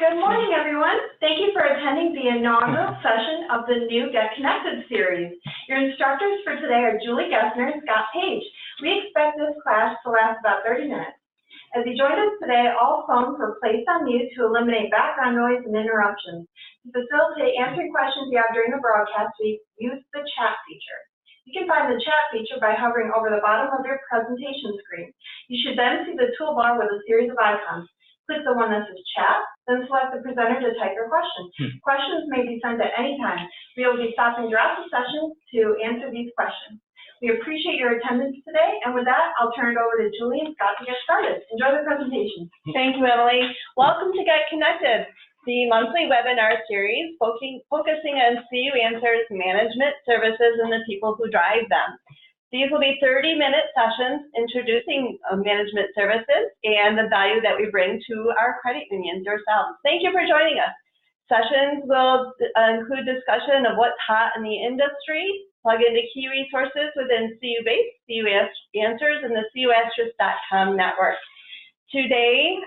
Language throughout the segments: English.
Good morning, everyone. Thank you for attending the inaugural session of the new Get Connected series. Your instructors for today are Julie Gessner and Scott Page. We expect this class to last about 30 minutes. As you join us today, all phones were placed on mute to eliminate background noise and interruptions. To facilitate answering questions you have during the broadcast, we use the chat feature. You can find the chat feature by hovering over the bottom of your presentation screen. You should then see the toolbar with a series of icons. Click the one that says chat, then select the presenter to type your question. Questions may be sent at any time. We will be stopping throughout the session to answer these questions. We appreciate your attendance today, and with that, I'll turn it over to Julie and Scott to get started. Enjoy the presentation. Thank you, Emily. Welcome to Get Connected, the monthly webinar series focusing on CU Answers management services and the people who drive them. These will be 30-minute sessions introducing management services and the value that we bring to our credit unions yourselves. Thank you for joining us. Sessions will include discussion of what's hot in the industry, plug into key resources within CU Base, CU Answers, and the CUAnswers.com network. Today,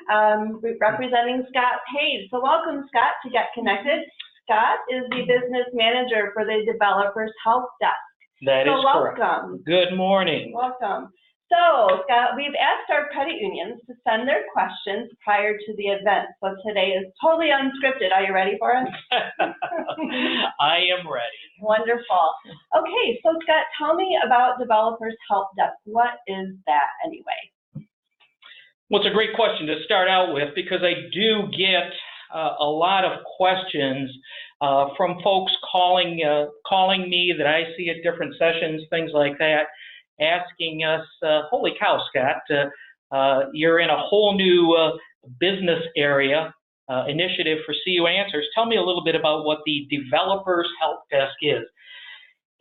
representing Scott Page. So welcome, Scott, to Get Connected. Scott is the business manager for the Developers Help Desk. That is correct. Welcome. Good morning. Welcome. So, Scott, we've asked our credit unions to send their questions prior to the event. So today is totally unscripted. Are you ready for us? I am ready. Wonderful. Okay, so Scott, tell me about Developers Help Desk. What is that anyway? Well, it's a great question to start out with because I do get a lot of questions from folks calling me that I see at different sessions, things like that, asking us, holy cow, Scott, you're in a whole new business area initiative for CU Answers. Tell me a little bit about what the Developers Help Desk is.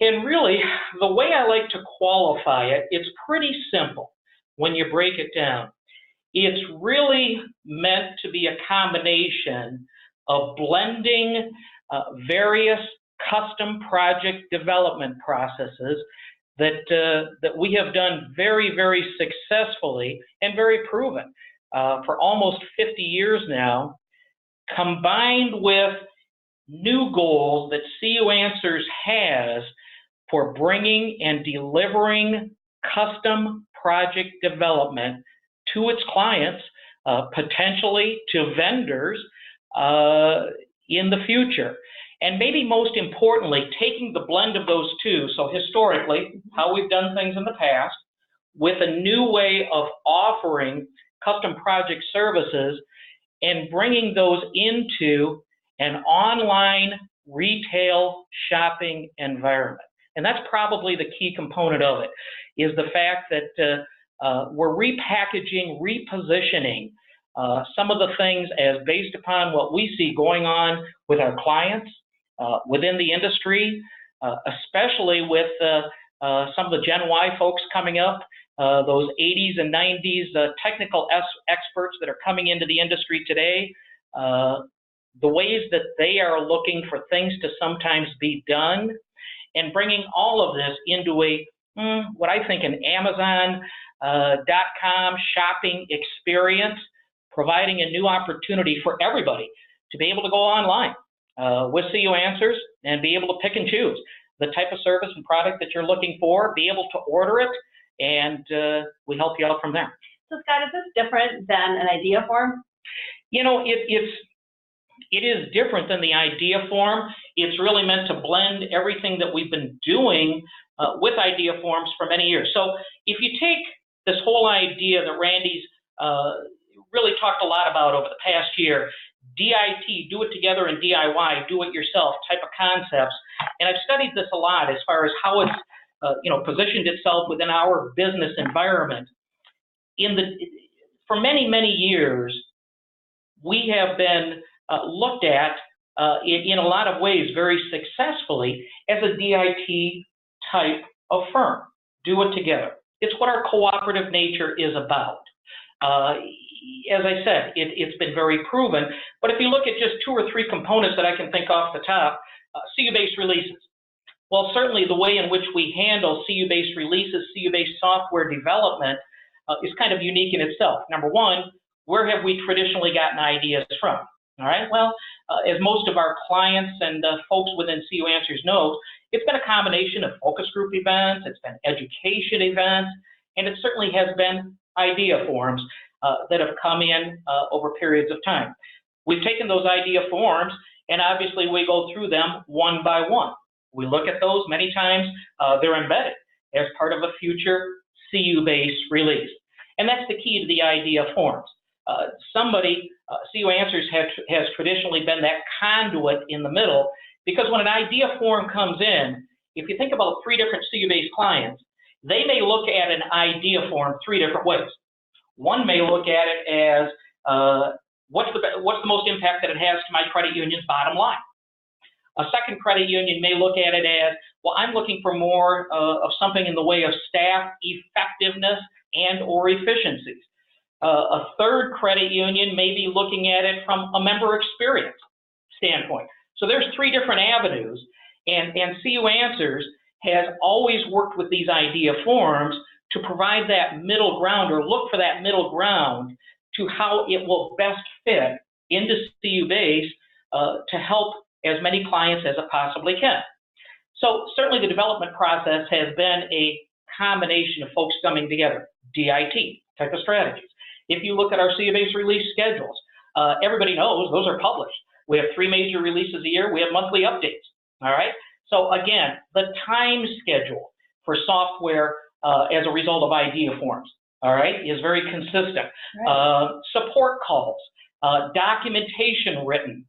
And really, the way I like to qualify it, it's pretty simple when you break it down. It's really meant to be a combination of blending various custom project development processes that we have done very, very successfully and very proven for almost 50 years now, combined with new goals that CU Answers has for bringing and delivering custom project development to its clients, potentially to vendors in the future. And maybe most importantly, taking the blend of those two, so historically, how we've done things in the past, with a new way of offering custom project services and bringing those into an online retail shopping environment. And that's probably the key component of it, is the fact that we're repackaging, repositioning some of the things as based upon what we see going on with our clients within the industry, especially with some of the Gen Y folks coming up, those 80s and 90s technical experts that are coming into the industry today, the ways that they are looking for things to sometimes be done, and bringing all of this into a, what I think an Amazon .com shopping experience, providing a new opportunity for everybody to be able to go online with CU Answers and be able to pick and choose the type of service and product that you're looking for, be able to order it, and we help you out from there. So Scott, is this different than an idea form? You know, it is different than the idea form. It's really meant to blend everything that we've been doing with idea forms for many years. So if you take this whole idea that Randy's really talked a lot about over the past year, DIT, do it together, and DIY, do it yourself type of concepts. And I've studied this a lot as far as how it's positioned itself within our business environment. For many, many years, we have been looked at in a lot of ways very successfully as a DIT type of firm. Do it together. It's what our cooperative nature is about. As I said, it's been very proven, but if you look at just 2 or 3 components that I can think off the top, CU-based releases. Well, certainly the way in which we handle CU-based releases, CU-based software development is kind of unique in itself. Number one, where have we traditionally gotten ideas from? All right, well, as most of our clients and folks within CU Answers know, it's been a combination of focus group events, it's been education events, and it certainly has been idea forums that have come in over periods of time. We've taken those idea forums, and obviously we go through them one by one. We look at those many times, they're embedded as part of a future CU-based release. And that's the key to the idea forums. CU Answers has traditionally been that conduit in the middle, because when an idea forum comes in, if you think about 3 different CU-based clients, they may look at an idea forum 3 different ways. One may look at it as, what's the most impact that it has to my credit union's bottom line? A second credit union may look at it as, well, I'm looking for more of something in the way of staff effectiveness and or efficiencies. A third credit union may be looking at it from a member experience standpoint. So there's 3 different avenues, and CU Answers has always worked with these idea forums to provide that middle ground, or look for that middle ground to how it will best fit into CU base to help as many clients as it possibly can. So certainly the development process has been a combination of folks coming together, DIT type of strategies. If you look at our CU-based release schedules, everybody knows those are published. We have 3 major releases a year. We have monthly updates, all right? So again, the time schedule for software as a result of idea forums, all right, is very consistent. Right. Support calls, documentation written,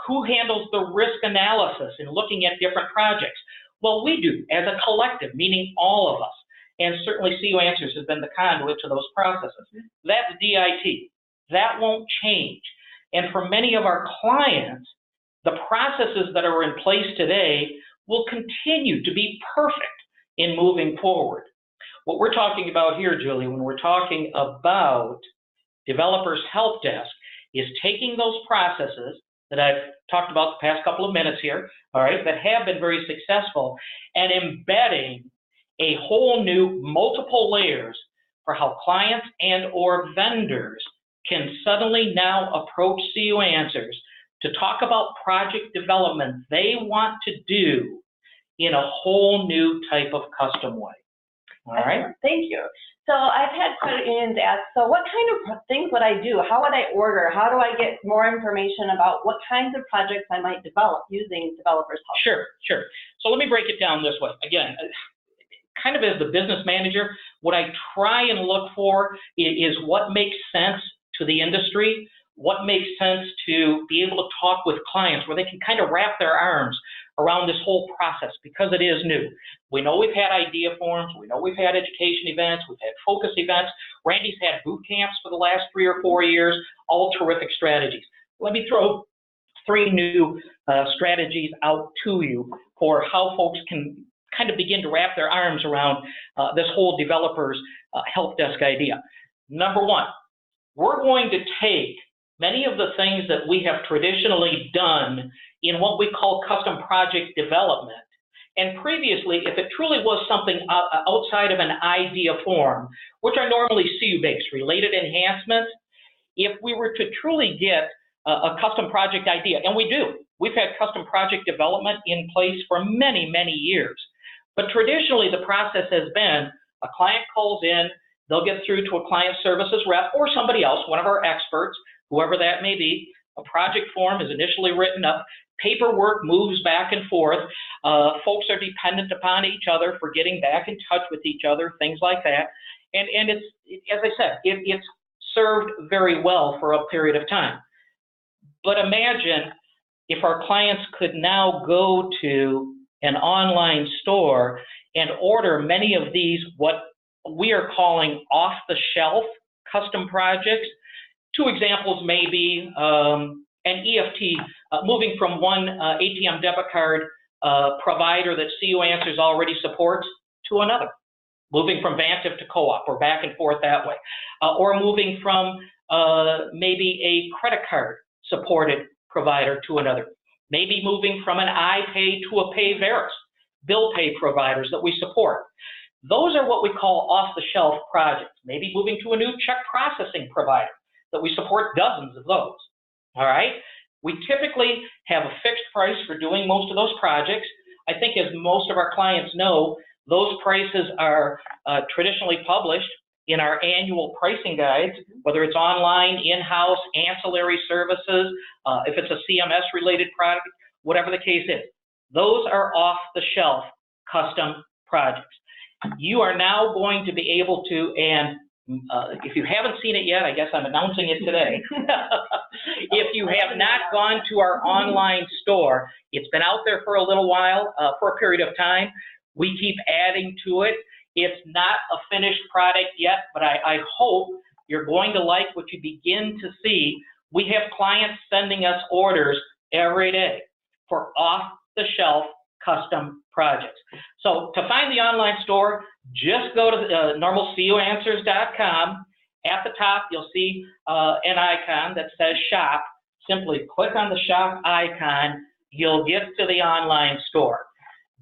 who handles the risk analysis in looking at different projects? Well, we do as a collective, meaning all of us. And certainly CU Answers has been the conduit to those processes. That's DIT. That won't change. And for many of our clients, the processes that are in place today will continue to be perfect in moving forward. What we're talking about here, Julie, when we're talking about Developers Help Desk, is taking those processes that I've talked about the past couple of minutes here, all right, that have been very successful, and embedding a whole new multiple layers for how clients and or vendors can suddenly now approach CU Answers to talk about project development they want to do in a whole new type of custom way. All right? Thank you. So I've had credit unions ask, so what kind of things would I do? How would I order? How do I get more information about what kinds of projects I might develop using Developers Help? Sure. So let me break it down this way. Again, kind of as the business manager, what I try and look for is what makes sense to the industry, what makes sense to be able to talk with clients where they can kind of wrap their arms around this whole process, because it is new. We know we've had idea forums, we know we've had education events, we've had focus events. Randy's had boot camps for the last 3 or 4 years, all terrific strategies. Let me throw 3 new strategies out to you for how folks can kind of begin to wrap their arms around this whole Developers Help Desk idea. Number 1, we're going to take many of the things that we have traditionally done in what we call custom project development. And previously, if it truly was something outside of an idea form, which are normally CU-based, related enhancements, if we were to truly get a custom project idea, and we do, we've had custom project development in place for many, many years. But traditionally, the process has been a client calls in, they'll get through to a client services rep or somebody else, one of our experts, whoever that may be. A project form is initially written up, paperwork moves back and forth, folks are dependent upon each other for getting back in touch with each other, things like that. And it's, as I said, it's served very well for a period of time. But imagine if our clients could now go to an online store and order many of these, what we are calling off-the-shelf custom projects. 2 examples may be an EFT, moving from one ATM debit card provider that CU Answers already supports to another, moving from Vantiv to Co-op or back and forth that way, or moving from maybe a credit card supported provider to another, maybe moving from an iPay to a Payveris, bill pay providers that we support. Those are what we call off-the-shelf projects, maybe moving to a new check processing provider that we support dozens of those. All right? We typically have a fixed price for doing most of those projects. I think as most of our clients know, those prices are traditionally published in our annual pricing guides, whether it's online, in-house, ancillary services, if it's a CMS-related product, whatever the case is. Those are off-the-shelf custom projects. You are now going to be able to, and if you haven't seen it yet, I guess I'm announcing it today. If you have not gone to our online store, it's been out there for a little while, for a period of time. We keep adding to it. It's not a finished product yet, but I hope you're going to like what you begin to see. We have clients sending us orders every day for off-the-shelf custom projects. So to find the online store, just go to normal CUAnswers.com. At the top, you'll see an icon that says shop. Simply click on the shop icon. You'll get to the online store.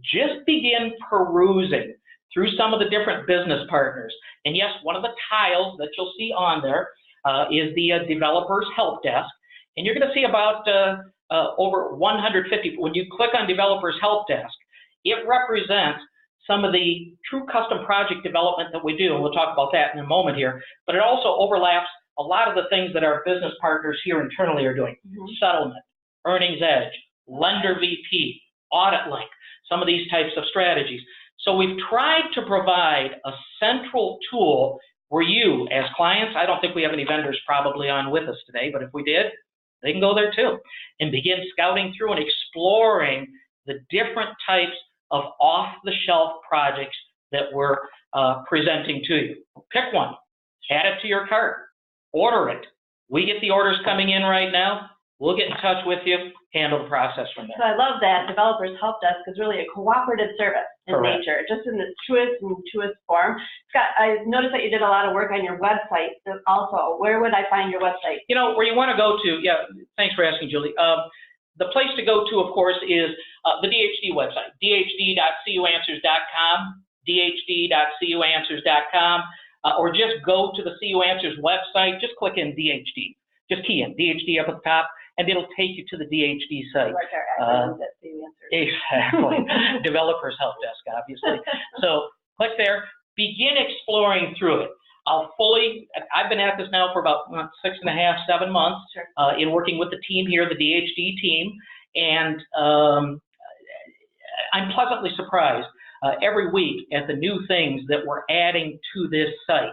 Just begin perusing through some of the different business partners. And yes, one of the tiles that you'll see on there is the Developers Help Desk. And you're going to see about over 150. When you click on Developers Help Desk, it represents some of the true custom project development that we do, and we'll talk about that in a moment here, but it also overlaps a lot of the things that our business partners here internally are doing. Settlement, Earnings Edge, Lender VP, Audit Link, some of these types of strategies. So we've tried to provide a central tool where you, as clients, I don't think we have any vendors probably on with us today, but if we did, they can go there too and begin scouting through and exploring the different types of off-the-shelf projects that we're presenting to you. Pick one, add it to your cart, order it. We get the orders coming in right now. We'll get in touch with you, handle the process from there. So I love that Developers Help Desk is really a cooperative service in Correct. nature, just in the truest form. Scott, I noticed that you did a lot of work on your website also. Where would I find your website? You know, where you want to go to, yeah, thanks for asking, Julie. The place to go to, of course, is the DHD website, dhd.cuanswers.com, dhd.cuanswers.com, or just go to the CU Answers website, just click in DHD. Just key in DHD up at the top, and it'll take you to the DHD site. Like our acronyms at CU Answers. Exactly. Developers Help Desk, obviously. So click there, begin exploring through it. I've been at this now for about 6.5, 7 months. Sure. In working with the team here, the DHD team, and I'm pleasantly surprised every week at the new things that we're adding to this site.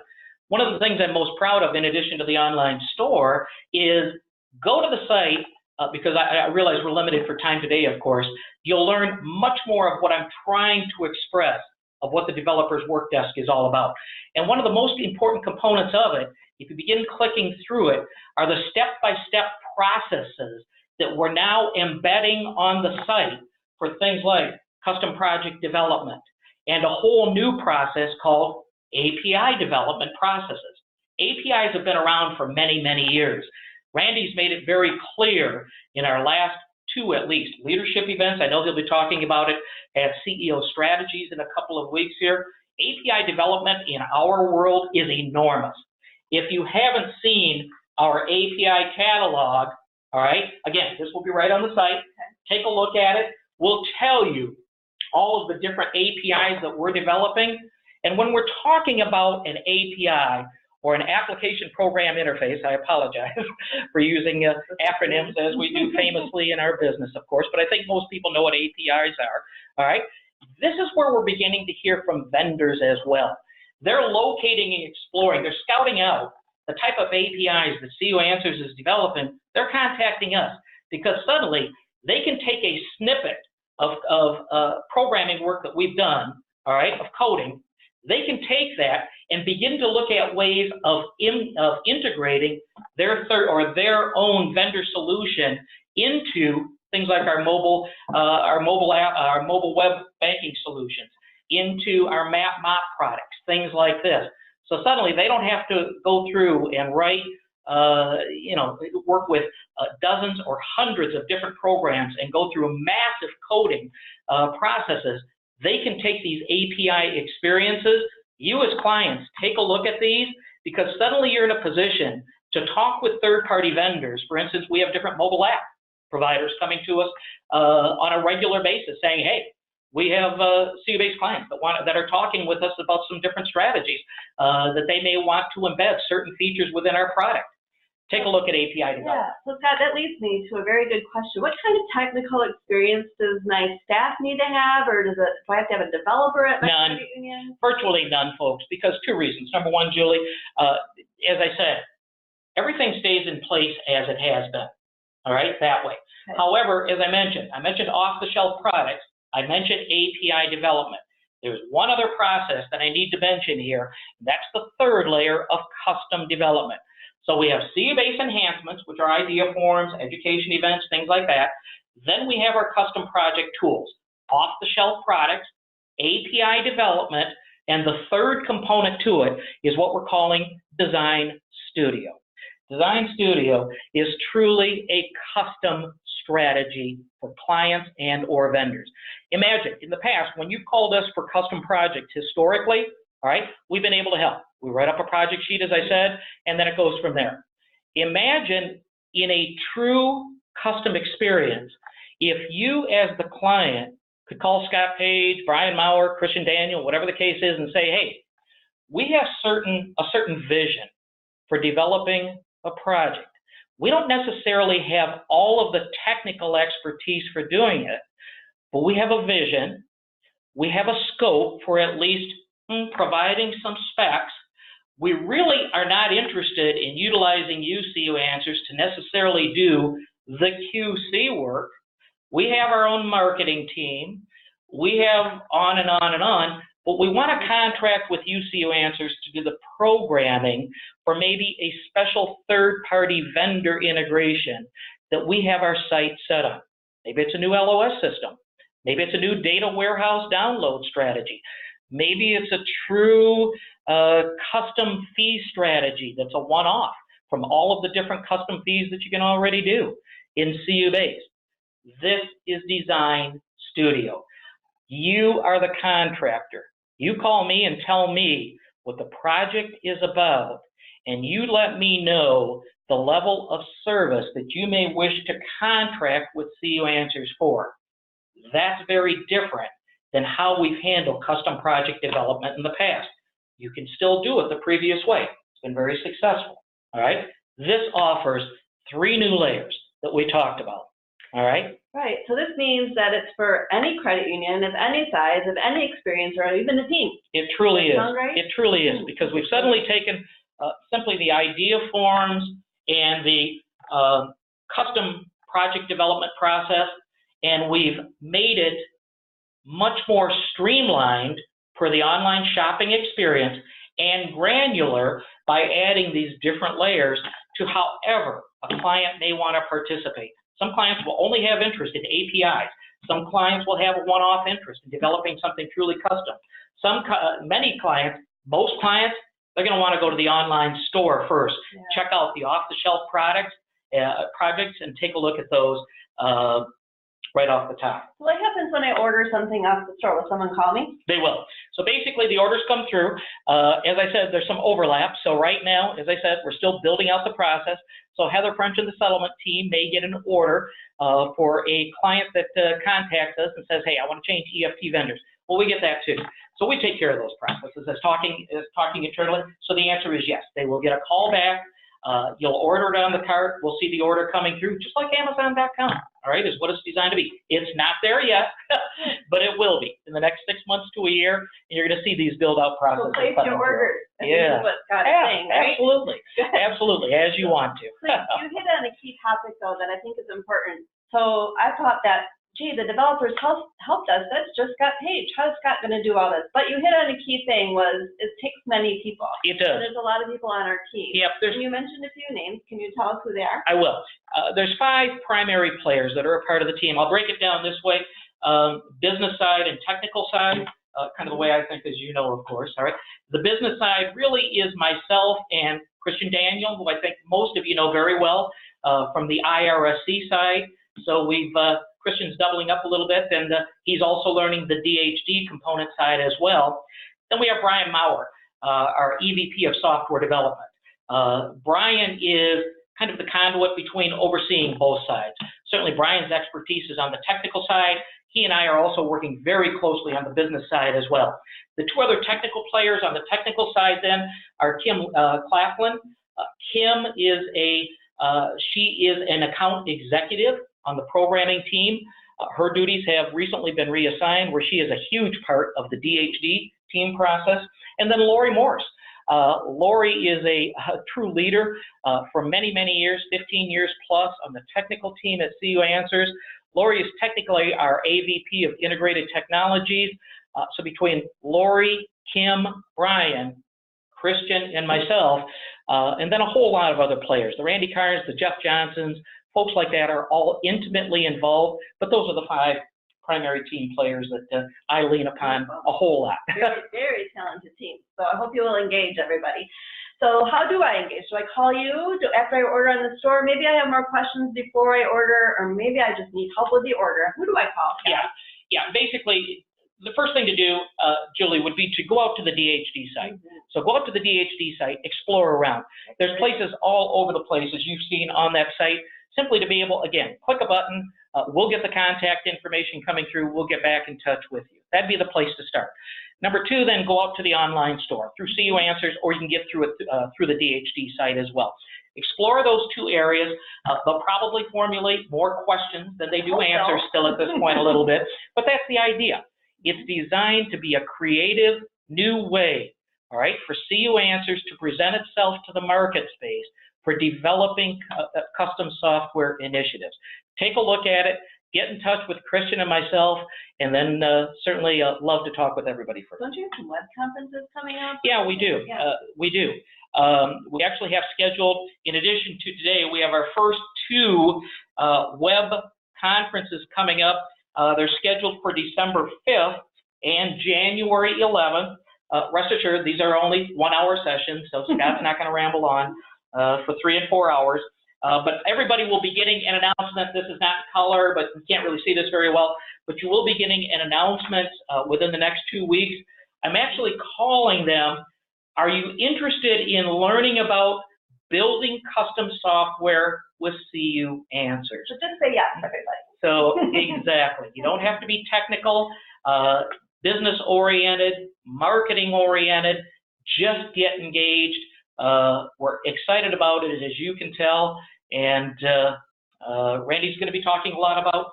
One of the things I'm most proud of, in addition to the online store, is go to the site, because I realize we're limited for time today, of course. You'll learn much more of what I'm trying to express of what the Developers Work Desk is all about. And one of the most important components of it, if you begin clicking through it, are the step-by-step processes that we're now embedding on the site for things like custom project development and a whole new process called API development processes. APIs have been around for many, many years. Randy's made it very clear in our last 2, at least, leadership events. I know he'll be talking about it at CEO Strategies in a couple of weeks here. API development in our world is enormous. If you haven't seen our API catalog, all right, again, this will be right on the site. Take a look at it. We'll tell you all of the different APIs that we're developing. And when we're talking about an API or an application program interface, I apologize for using acronyms as we do famously in our business, of course, but I think most people know what APIs are, all right? This is where we're beginning to hear from vendors as well. They're locating and exploring, they're scouting out the type of APIs that CU Answers is developing. They're contacting us because suddenly they can take a snippet of programming work that we've done, all right, of coding. They can take that and begin to look at ways of integrating their own vendor solution into things like our mobile app, our mobile web banking solutions, into our map products, things like this. So suddenly they don't have to go through and write, work with dozens or hundreds of different programs and go through massive coding processes. They can take these API experiences. You as clients, take a look at these because suddenly you're in a position to talk with third-party vendors. For instance, we have different mobile app providers coming to us on a regular basis saying, hey, we have CU-based clients that are talking with us about some different strategies that they may want to embed certain features within our product. Take a look at API development. Yeah, so Scott, that leads me to a very good question. What kind of technical experience does my staff need to have, or do I have to have a developer at my credit union? Virtually none, folks, because two reasons. Number one, Julie, as I said, everything stays in place as it has been, all right, that way. Okay. However, as I mentioned off-the-shelf products, I mentioned API development. There's one other process that I need to mention here, and that's the third layer of custom development. So we have CU-based enhancements, which are idea forms, education events, things like that. Then we have our custom project tools, off-the-shelf products, API development, and the third component to it is what we're calling Design Studio. Design Studio is truly a custom strategy for clients and or vendors. Imagine, in the past, when you've called us for custom projects historically, all right, we've been able to help. We write up a project sheet, as I said, and then it goes from there. Imagine in a true custom experience, if you as the client could call Scott Page, Brian Maurer, Christian Daniel, whatever the case is, and say, hey, we have a certain vision for developing a project. We don't necessarily have all of the technical expertise for doing it, but we have a vision, we have a scope for at least providing some specs. We really are not interested in utilizing CU Answers to necessarily do the QC work. We have our own marketing team. We have on and on and on, but we want to contract with CU Answers to do the programming for maybe a special third-party vendor integration that we have our site set up. Maybe it's a new LOS system. Maybe it's a new data warehouse download strategy. Maybe it's a true custom fee strategy that's a one-off from all of the different custom fees that you can already do in CU-based. This is Design Studio. You are the contractor. You call me and tell me what the project is about, and you let me know the level of service that you may wish to contract with CU Answers for. That's very different than how we've handled custom project development in the past. You can still do it the previous way. It's been very successful, all right? This offers 3 new layers that we talked about, all right? Right, so this means that it's for any credit union of any size, of any experience, or even a team. It truly is. Sound right? It truly is, because we've suddenly taken simply the idea forms and the custom project development process, and we've made it much more streamlined for the online shopping experience and granular by adding these different layers to however a client may want to participate. Some clients will only have interest in APIs. Some clients will have a one-off interest in developing something truly custom. Many clients, most clients, they're going to want to go to the online store first. Yeah. Check out the off-the-shelf projects and take a look at those right off the top. So what happens when I order something off the store? Will someone call me? They will. So basically the orders come through. As I said, there's some overlap. So right now, as I said, we're still building out the process. So Heather French and the settlement team may get an order for a client that contacts us and says, hey, I want to change EFT vendors. Well, we get that too. So we take care of those processes as talking internally. So the answer is yes. They will get a call back. You'll order it on the cart. We'll see the order coming through, just like Amazon.com, all right, is what it's designed to be. It's not there yet, but it will be in the next 6 months to a year, and you're going to see these build-out processes. So place your orders. Yeah. This is what Scott is saying, right? Absolutely. Absolutely, as you want to. So you hit on a key topic, though, that I think is important. So I thought that, gee, the developers helped us. That's just Scott Page. How is Scott going to do all this? But you hit on a key thing was it takes many people. It does. So there's a lot of people on our team. Yep. And you mentioned a few names. Can you tell us who they are? I will. There's 5 primary players that are a part of the team. I'll break it down this way. Business side and technical side, kind of the way I think, as you know, of course. All right. The business side really is myself and Christian Daniel, who I think most of you know very well from the IRSC side. So Christian's doubling up a little bit, and he's also learning the DHD component side as well. Then we have Brian Maurer, our EVP of software development. Brian is kind of the conduit between overseeing both sides. Certainly Brian's expertise is on the technical side. He and I are also working very closely on the business side as well. The two other technical players on the technical side then are Kim Claflin. Kim is she is an account executive on the programming team. Her duties have recently been reassigned, where she is a huge part of the DHD team process. And then Lori Morse. Lori is a true leader for many, many years, 15 years plus on the technical team at CU Answers. Lori is technically our AVP of Integrated Technologies. So between Lori, Kim, Brian, Christian, and myself, and then a whole lot of other players, the Randy Carnes, the Jeff Johnsons, folks like that are all intimately involved, but those are the 5 primary team players that I lean upon a whole lot. Very, very talented team. So I hope you will engage everybody. So how do I engage? Do I call you after I order in the store? Maybe I have more questions before I order, or maybe I just need help with the order. Who do I call? Yeah. Basically, the first thing to do, Julie, would be to go out to the DHD site. So go out to the DHD site, explore around. There's places all over the place, as you've seen on that site, simply to be able, again, click a button, we'll get the contact information coming through, we'll get back in touch with you. That'd be the place to start. Number 2, then go out to the online store through CU Answers, or you can get through it through the DHD site as well. Explore those 2 areas. They'll probably formulate more questions than they do answers still at this point a little bit, but that's the idea. It's designed to be a creative, new way, all right, for CU Answers to present itself to the market space for developing custom software initiatives. Take a look at it, get in touch with Christian and myself, and then certainly love to talk with everybody further. Don't you have some web conferences coming up? Yeah, we do. Yeah. We do. We actually have scheduled, in addition to today, we have our first 2 web conferences coming up. They're scheduled for December 5th and January 11th. Rest assured, these are only 1-hour sessions, so Scott's not going to ramble on for 3 and 4 hours. But everybody will be getting an announcement. This is not in color, but you can't really see this very well. But you will be getting an announcement within the next 2 weeks. I'm actually calling them, are you interested in learning about building custom software with CU Answers? So just say yes, everybody. So exactly. You don't have to be technical, business-oriented, marketing-oriented. Just get engaged. We're excited about it, as you can tell. And Randy's going to be talking a lot about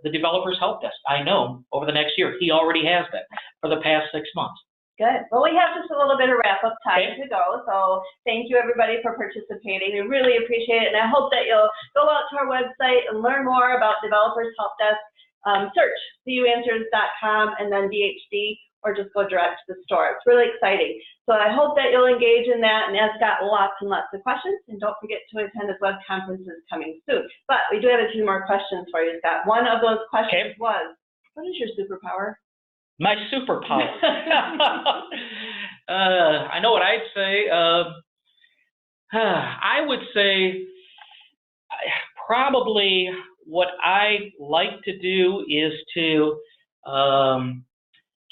the Developers Help Desk. I know over the next year. He already has been for the past 6 months. Good. Well, we have just a little bit of wrap-up time to go, so thank you, everybody, for participating. We really appreciate it, and I hope that you'll go out to our website and learn more about Developers Help Desk. Search cuanswers.com and then DHD, or just go direct to the store. It's really exciting. So I hope that you'll engage in that and ask Scott lots and lots of questions, and don't forget to attend his web conferences coming soon. But we do have a few more questions for you, Scott. One of those questions was, what is your superpower? My superpower. I know what I'd say. I would say probably what I like to do is to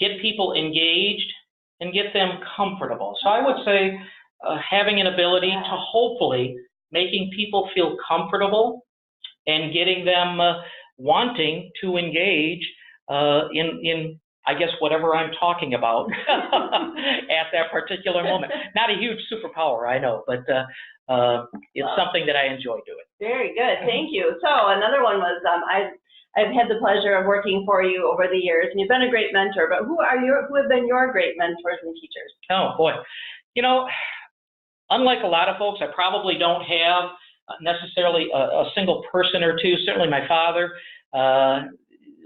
get people engaged and get them comfortable. So I would say having an ability to hopefully making people feel comfortable and getting them wanting to engage in I guess whatever I'm talking about at that particular moment. Not a huge superpower, I know, but it's something that I enjoy doing. Very good, thank you. So another one was, I've had the pleasure of working for you over the years, and you've been a great mentor, but who have been your great mentors and teachers? Oh boy, you know, unlike a lot of folks, I probably don't have necessarily a single person or two. Certainly my father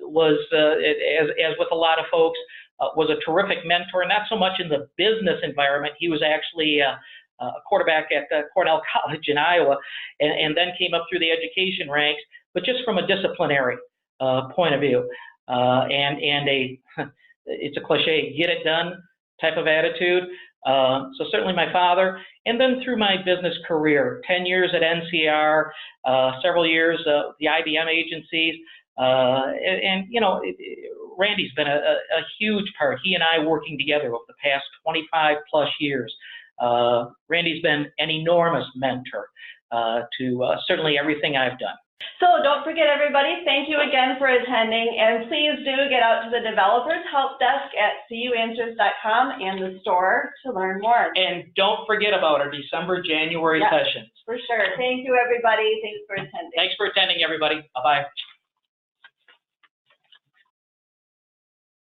was, as with a lot of folks, was a terrific mentor, not so much in the business environment. He was actually a quarterback at Cornell College in Iowa, and then came up through the education ranks, but just from a disciplinary point of view, and it's a cliche, get it done type of attitude. So certainly my father, and then through my business career, 10 years at NCR, several years the IBM agencies, and you know, Randy's been a huge part. He and I working together over the past 25 plus years Randy's been an enormous mentor to certainly everything I've done. So don't forget, everybody, thank you again for attending, and please do get out to the Developers Help Desk at cuanswers.com and the store to learn more. And don't forget about our December, January sessions. For sure. Thank you, everybody. Thanks for attending. Thanks for attending, everybody. Bye-bye.